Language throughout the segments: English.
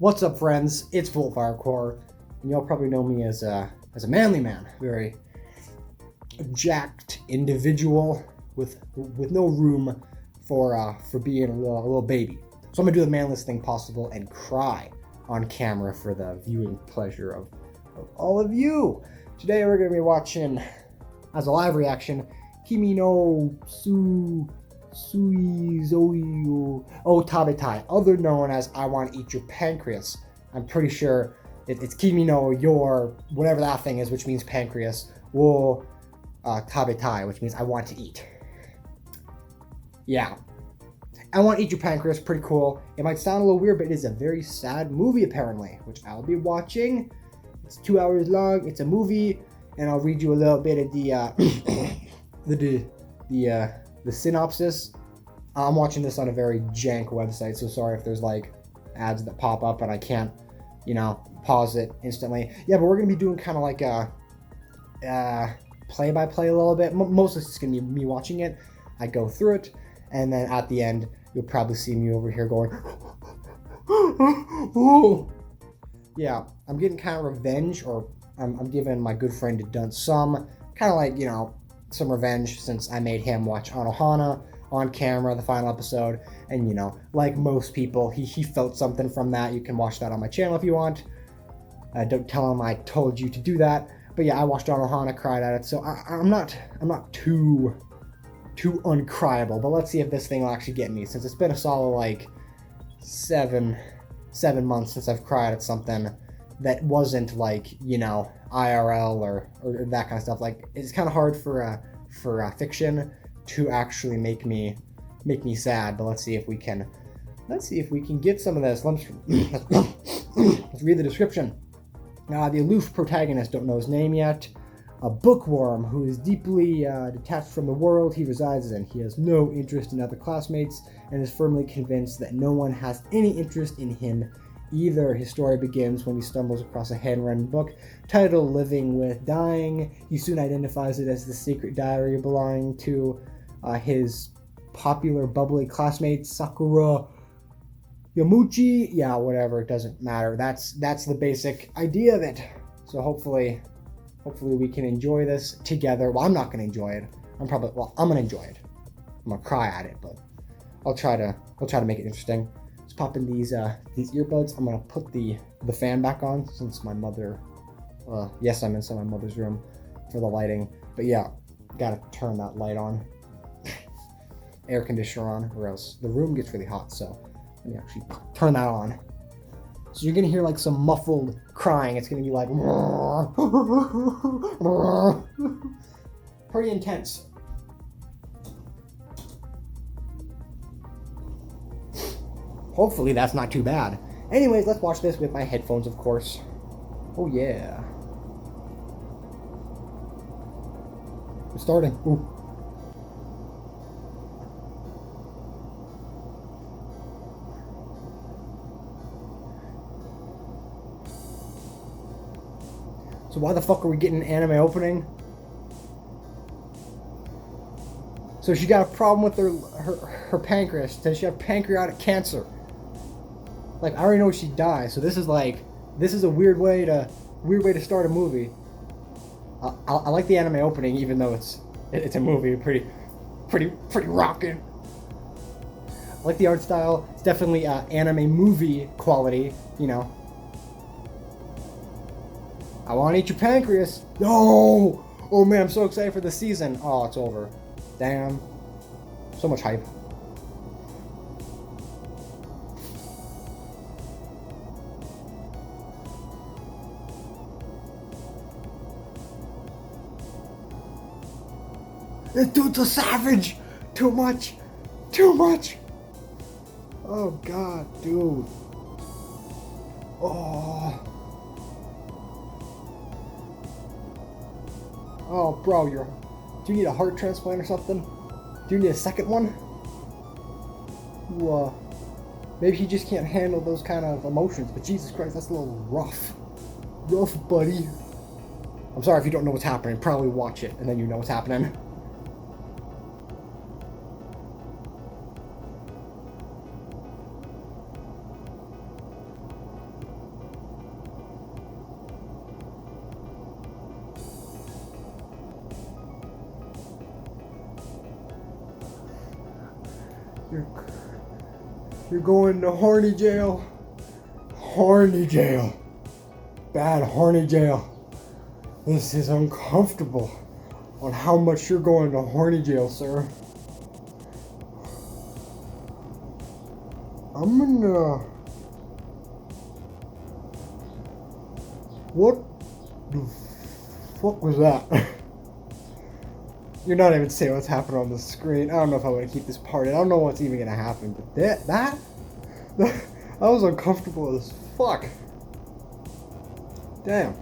What's up, friends? It's Full Firecore, and y'all probably know me as a manly man, very jacked individual with no room for being a little baby. So I'm gonna do the manliest thing possible and cry on camera for the viewing pleasure of all of you. Today we're gonna be watching, as a live reaction, Kimi no Suizoyu Tabetai, other known as I Want to Eat Your Pancreas. I'm pretty sure it's Kimi no your whatever that thing is, which means pancreas, wo tabetai, which means I want to eat. Yeah. I Want to Eat Your Pancreas, pretty cool. It might sound a little weird, but it is a very sad movie apparently, which I'll be watching. It's 2 hours long, it's a movie, and I'll read you a little bit of the synopsis. I'm watching this on a very jank website, so sorry if there's like ads that pop up and I can't, pause it instantly. Yeah, but we're gonna be doing kind of like a play-by-play a little bit. Mostly it's gonna be me watching it. I go through it, and then at the end, you'll probably see me over here going, oh. Yeah, I'm getting kind of revenge, or I'm giving my good friend Dunce some kind of like, some revenge, since I made him watch Anohana on camera, the final episode, and like most people, he felt something from that. You can watch that on my channel if you want. Don't tell him I told you to do that. But yeah, I watched Anohana, cried at it, so I'm not too uncryable. But let's see if this thing will actually get me, since it's been a solid like seven months since I've cried at something that wasn't like IRL or that kind of stuff. Like, it's kind of hard for fiction to actually make me sad. But let's see if we can get some of this. Let's read the description. The aloof protagonist, don't know his name yet, a bookworm who is deeply detached from the world he resides in. He has no interest in other classmates and is firmly convinced that no one has any interest in him either. His story begins when he stumbles across a handwritten book titled Living with Dying. He soon identifies it as the secret diary belonging to his popular bubbly classmate Sakura Yamuchi. Yeah, whatever, it doesn't matter. That's the basic idea of it. So hopefully we can enjoy this together. Well, I'm not gonna enjoy it. I'm gonna enjoy it. I'm gonna cry at it, but I'll try to make it interesting. Let's pop in these earbuds. I'm gonna put the fan back on, since my mother. Yes, I'm inside my mother's room for the lighting. But yeah, gotta turn that light on, air conditioner on, or else the room gets really hot. So let me actually turn that on. So you're gonna hear like some muffled crying. It's gonna be like pretty intense. Hopefully that's not too bad. Anyways, let's watch this with my headphones, of course. Oh yeah. We're starting. Ooh. So why the fuck are we getting an anime opening? So she got a problem with her pancreas. Does she have pancreatic cancer? Like, I already know she died. So this is a weird way to start a movie. I like the anime opening, even though it's a movie. Pretty rockin'. I like the art style. It's definitely anime movie quality. I want to eat your pancreas. No! Oh man, I'm so excited for the season. Oh, it's over. Damn. So much hype. This dude's a savage! Too much! Oh god, dude. Oh, bro, do you need a heart transplant or something? Do you need a second one? Maybe he just can't handle those kind of emotions, but Jesus Christ, that's a little rough. Rough, buddy. I'm sorry if you don't know what's happening. Probably watch it, and then you know what's happening. You're, you're going to horny jail. Horny jail. Bad horny jail. This is uncomfortable on how much you're going to horny jail, sir. I'm gonna... What the fuck was that? You're not even saying what's happening on the screen. I don't know if I want to keep this part in. I don't know what's even gonna happen, but that was uncomfortable as fuck. Damn.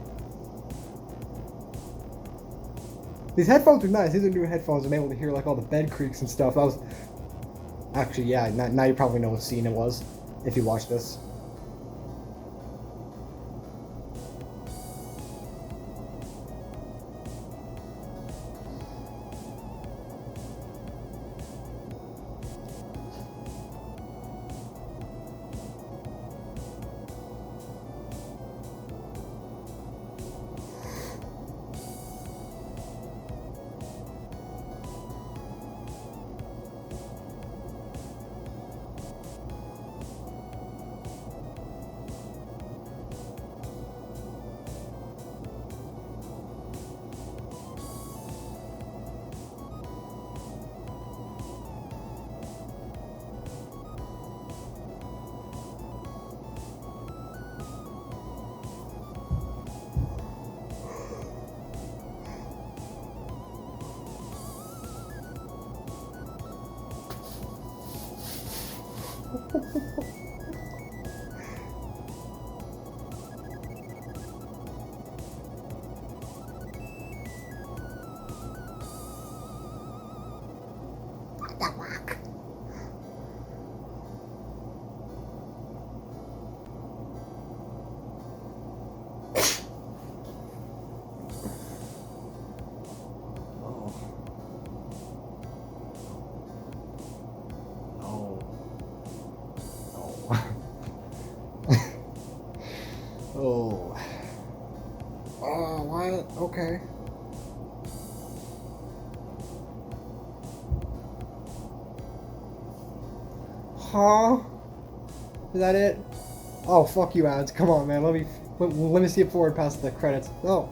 These headphones are nice. These are new headphones. I'm able to hear like all the bed creaks and stuff. That was actually, yeah. Now you probably know what scene it was if you watch this. Oh. Oh, what? Okay. Huh? Is that it? Oh, fuck you, ads. Come on, man. Let me see it forward past the credits. Oh.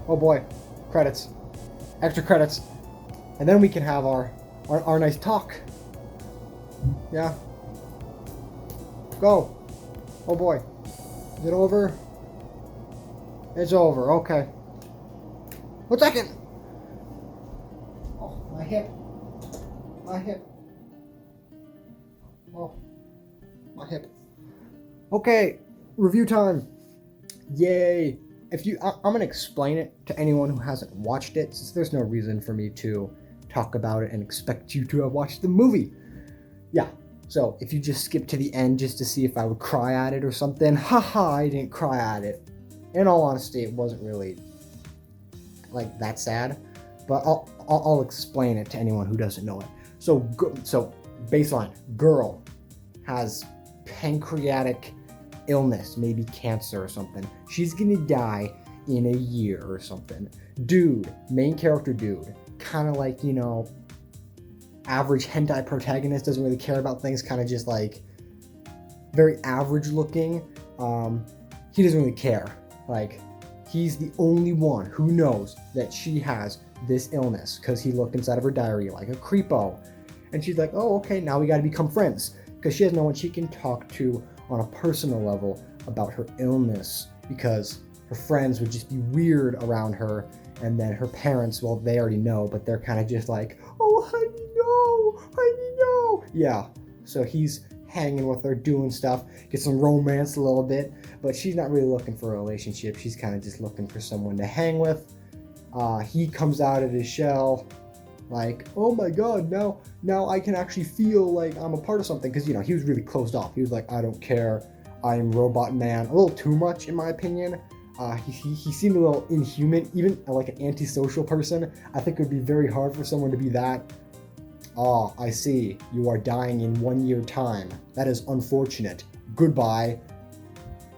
Oh boy. Credits. Extra credits. And then we can have our nice talk. Yeah. Go. Oh boy. Is it over? It's over. Okay. 1 second. Oh, my hip. My hip. Oh, my hip. Okay. Review time. Yay. I'm gonna explain it to anyone who hasn't watched it, since there's no reason for me to talk about it and expect you to have watched the movie. Yeah. So if you just skip to the end just to see if I would cry at it or something, haha, I didn't cry at it. In all honesty, it wasn't really like that sad, but I'll explain it to anyone who doesn't know it. So baseline: girl has pancreatic illness, maybe cancer or something. She's gonna die in a year or something. Dude, main character dude, kind of like, you know, average hentai protagonist, doesn't really care about things, kind of just like very average looking. He doesn't really care. Like, he's the only one who knows that she has this illness because he looked inside of her diary like a creepo. And she's like, oh, okay, now we got to become friends, because she has no one she can talk to on a personal level about her illness, because her friends would just be weird around her. And then her parents, well, they already know, but they're kind of just like, oh, honey, no, honey, no. Yeah, so he's hanging with her, doing stuff, get some romance a little bit, but she's not really looking for a relationship. She's kind of just looking for someone to hang with. He comes out of his shell like, oh my god, now I can actually feel like I'm a part of something, because, you know, he was really closed off. He was like, I don't care, I am robot man. A little too much, in my opinion. He seemed a little inhuman, even like an antisocial person. I think it would be very hard for someone to be that. Ah, I see. You are dying in 1 year time. That is unfortunate. Goodbye.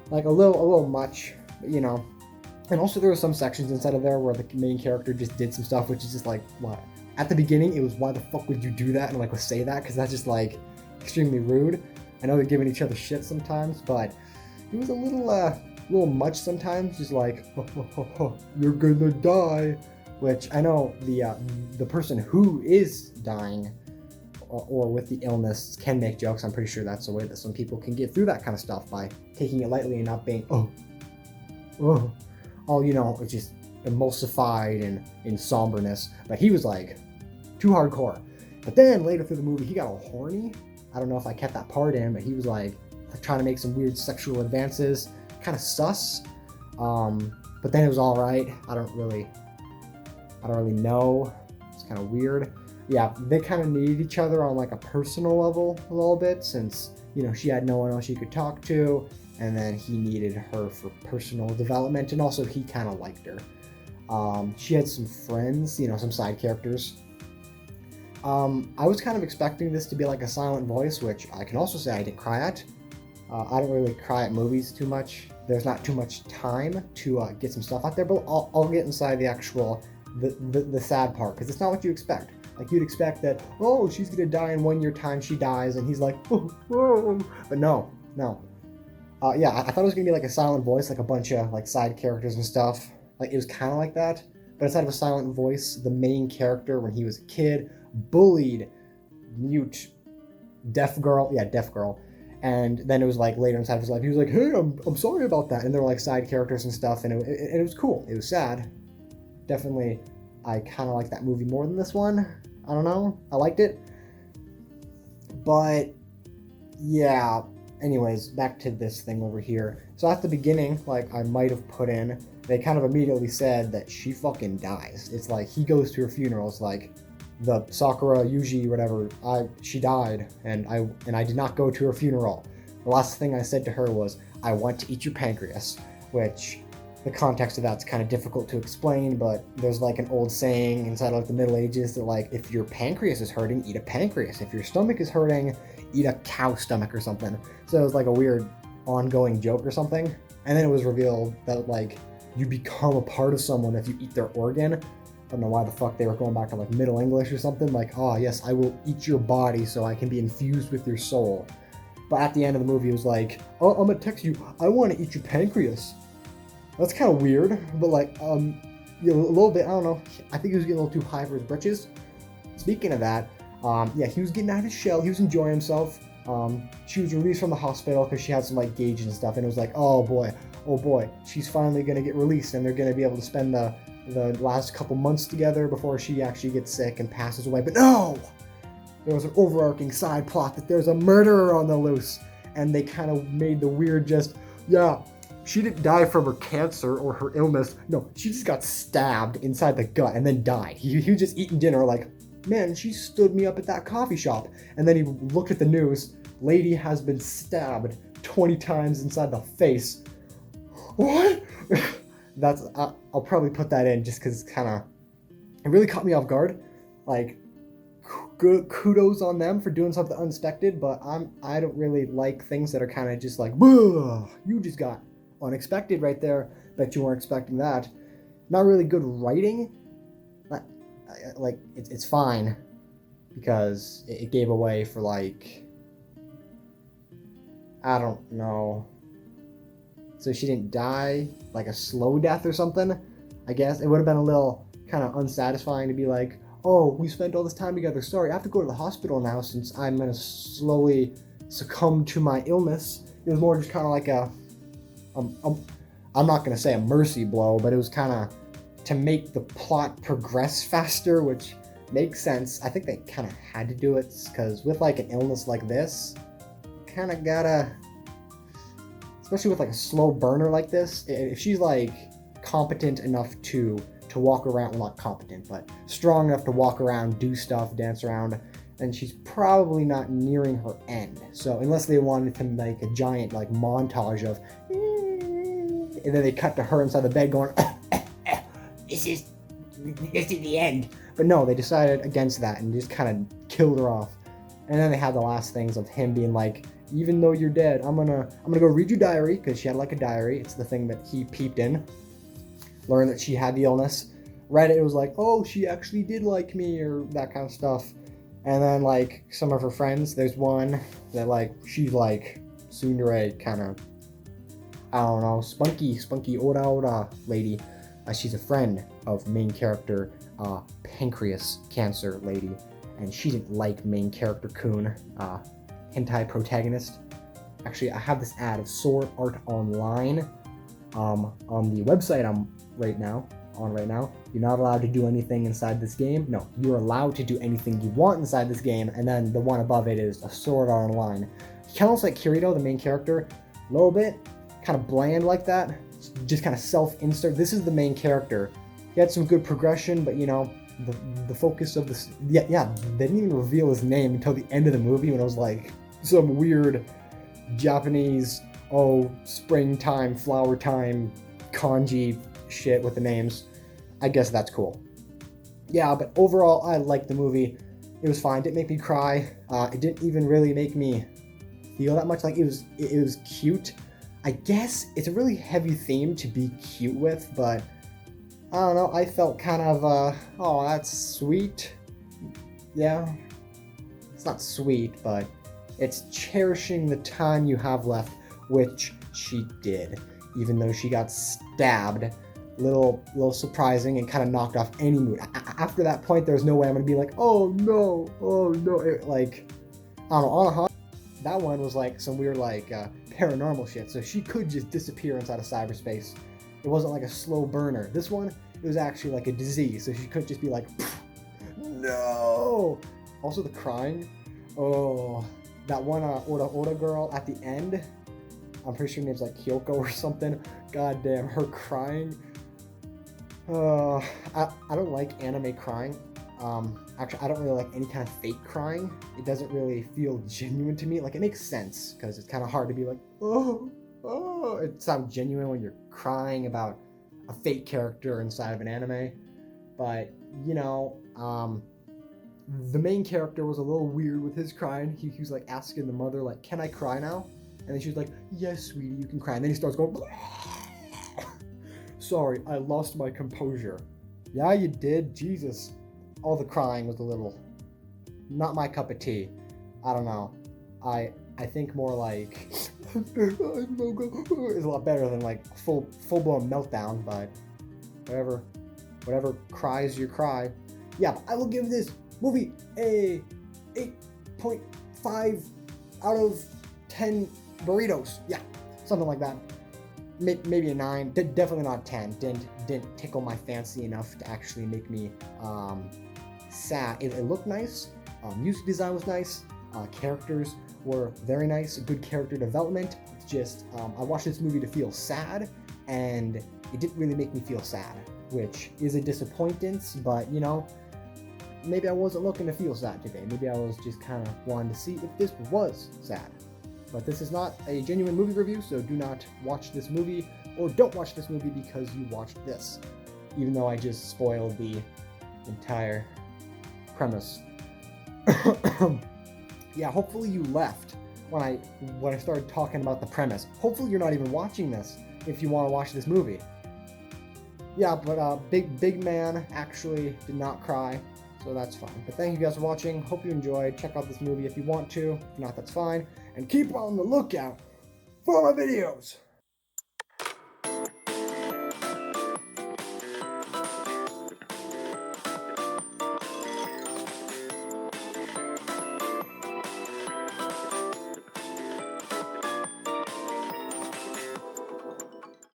Like a little much, you know. And also there were some sections inside of there where the main character just did some stuff, which is just like, what? at the beginning, it was, why the fuck would you do that? And like, would say that, because that's just like extremely rude. I know they're giving each other shit sometimes, but it was a little much sometimes. Just like, you're gonna die, which I know the person who is dying or with the illness can make jokes. I'm pretty sure that's the way that some people can get through that kind of stuff, by taking it lightly and not being all, you know, just emulsified and in somberness. But he was like too hardcore. But then later through the movie, he got all horny. I don't know if I kept that part in, but he was like trying to make some weird sexual advances, kind of sus. But then it was all right. I don't really know. It's kind of weird. Yeah, they kind of needed each other on like a personal level a little bit, since, you know, she had no one else she could talk to, and then he needed her for personal development, and also he kind of liked her. She had some friends, you know, some side characters. I was kind of expecting this to be like a silent voice, which I can also say I didn't cry at. I don't really cry at movies too much. There's not too much time to get some stuff out there, but I'll get inside the actual, the sad part, because it's not what you expect. Like, you'd expect that, oh, she's gonna die in 1 year time, she dies, and he's like, oh. But no. Yeah, I thought it was gonna be like a silent voice, like a bunch of like side characters and stuff. Like, it was kind of like that, but instead of a silent voice, the main character, when he was a kid, bullied mute deaf girl, and then it was like later inside of his life, he was like, hey, I'm sorry about that, and there were like side characters and stuff, and it was cool. It was sad. Definitely, I kind of like that movie more than this one. I don't know. I liked it. But yeah, anyways, back to this thing over here. So at the beginning, like I might have put in, they kind of immediately said that she fucking dies. It's like he goes to her funeral. It's like the Sakura Yuji, whatever, she died, and I did not go to her funeral. The last thing I said to her was, I want to eat your pancreas, which the context of that's kind of difficult to explain, but there's like an old saying inside of the Middle Ages that like, if your pancreas is hurting, eat a pancreas. If your stomach is hurting, eat a cow stomach or something. So it was like a weird ongoing joke or something. And then it was revealed that like, you become a part of someone if you eat their organ. I don't know why the fuck they were going back to like Middle English or something. Like, oh yes, I will eat your body so I can be infused with your soul. But at the end of the movie, it was like, oh, I'm gonna text you, I want to eat your pancreas. That's kind of weird, but like, you know, a little bit, I don't know. I think he was getting a little too high for his britches. Speaking of that, yeah, he was getting out of his shell. He was enjoying himself. She was released from the hospital because she had some like gauges and stuff, and it was like, oh boy, she's finally gonna get released, and they're gonna be able to spend the last couple months together before she actually gets sick and passes away. But no, there was an overarching side plot that there's a murderer on the loose, and they kind of made the weird just, yeah, she didn't die from her cancer or her illness. No, she just got stabbed inside the gut and then died. He was just eating dinner like, man, she stood me up at that coffee shop. And then he looked at the news. Lady has been stabbed 20 times inside the face. What? That's, I'll probably put that in just because it's kind of, it really caught me off guard. Like, good kudos on them for doing something unexpected, but I don't really like things that are kind of just like, you just got unexpected right there. Bet you weren't expecting that. Not really good writing. Like, it's fine because it gave away for like, I don't know. So she didn't die like a slow death or something. I guess it would have been a little kind of unsatisfying to be like, oh, we spent all this time together. Sorry, I have to go to the hospital now since I'm gonna slowly succumb to my illness. It was more just kind of like a, I'm not gonna say a mercy blow, but it was kind of to make the plot progress faster, which makes sense. I think they kind of had to do it because with like an illness like this, kind of gotta, especially with like a slow burner like this, if she's like competent enough to walk around, well, not competent, but strong enough to walk around, do stuff, dance around, then she's probably not nearing her end. So unless they wanted to make a giant like montage of, and then they cut to her inside the bed going, this is the end. But no, they decided against that and just kind of killed her off. And then they had the last things of him being like, even though you're dead, I'm gonna go read your diary, because she had like a diary. It's the thing that he peeped in. Learned that she had the illness. Reddit was like, oh, she actually did like me, or that kind of stuff. And then like some of her friends, there's one that like she's like tsundere kind of, I don't know, spunky ora lady. She's a friend of main character Pancreas cancer lady, and she didn't like main character Kun, hentai protagonist. Actually, I have this ad of Sword Art Online on the website I'm on right now. You're not allowed to do anything inside this game. No, you're allowed to do anything you want inside this game, and then the one above it is a Sword Art Online. Kind of looks like Kirito, the main character, a little bit, kind of bland like that, just kind of self-insert. This is the main character. He had some good progression, but you know, the focus of this, yeah, they didn't even reveal his name until the end of the movie when it was like some weird Japanese, springtime, flower time, kanji shit with the names. I guess that's cool. Yeah, but overall, I liked the movie. It was fine. It didn't make me cry. It didn't even really make me feel that much. Like it was cute. I guess it's a really heavy theme to be cute with, but I don't know. I felt kind of, oh, that's sweet. Yeah, it's not sweet, but it's cherishing the time you have left, which she did, even though she got stabbed. Little surprising and kind of knocked off any mood. After that point, there's no way I'm gonna be like, oh no. Like, I don't know, Anohana, that one was like some weird like paranormal shit, so she could just disappear inside of cyberspace. It wasn't like a slow burner. This one, it was actually like a disease, so she couldn't just be like, no. Also the crying, oh, that one Ora girl at the end, I'm pretty sure her name's like Kyoko or something. God damn, her crying. I don't like anime crying. Actually, I don't really like any kind of fake crying. It doesn't really feel genuine to me. Like, it makes sense, because it's kind of hard to be like, oh. It sounds genuine when you're crying about a fake character inside of an anime. But, you know, the main character was a little weird with his crying. He was like asking the mother, like, can I cry now? And then she was like, yes, sweetie, you can cry. And then he starts going, sorry, I lost my composure. Yeah, you did. Jesus. All the crying was a little not my cup of tea. I don't know. I think more like is a lot better than like full blown meltdown, but whatever cries you cry. Yeah, but I will give this movie a 8.5 out of 10 burritos. Yeah, something like that. Maybe a 9. Definitely not 10. Didn't tickle my fancy enough to actually make me sad. It looked nice. Music design was nice. Characters were very nice. Good character development. It's just I watched this movie to feel sad, and it didn't really make me feel sad, which is a disappointance. But you know, maybe I wasn't looking to feel sad today. Maybe I was just kind of wanting to see if this was sad. But this is not a genuine movie review, so do not watch this movie, or don't watch this movie because you watched this, even though I just spoiled the entire premise. Yeah, hopefully you left when I started talking about the premise. Hopefully you're not even watching this if you want to watch this movie. Yeah, but big man actually did not cry, so that's fine. But thank you guys for watching. Hope you enjoyed. Check out this movie if you want to. If not, that's fine. And keep on the lookout for my videos.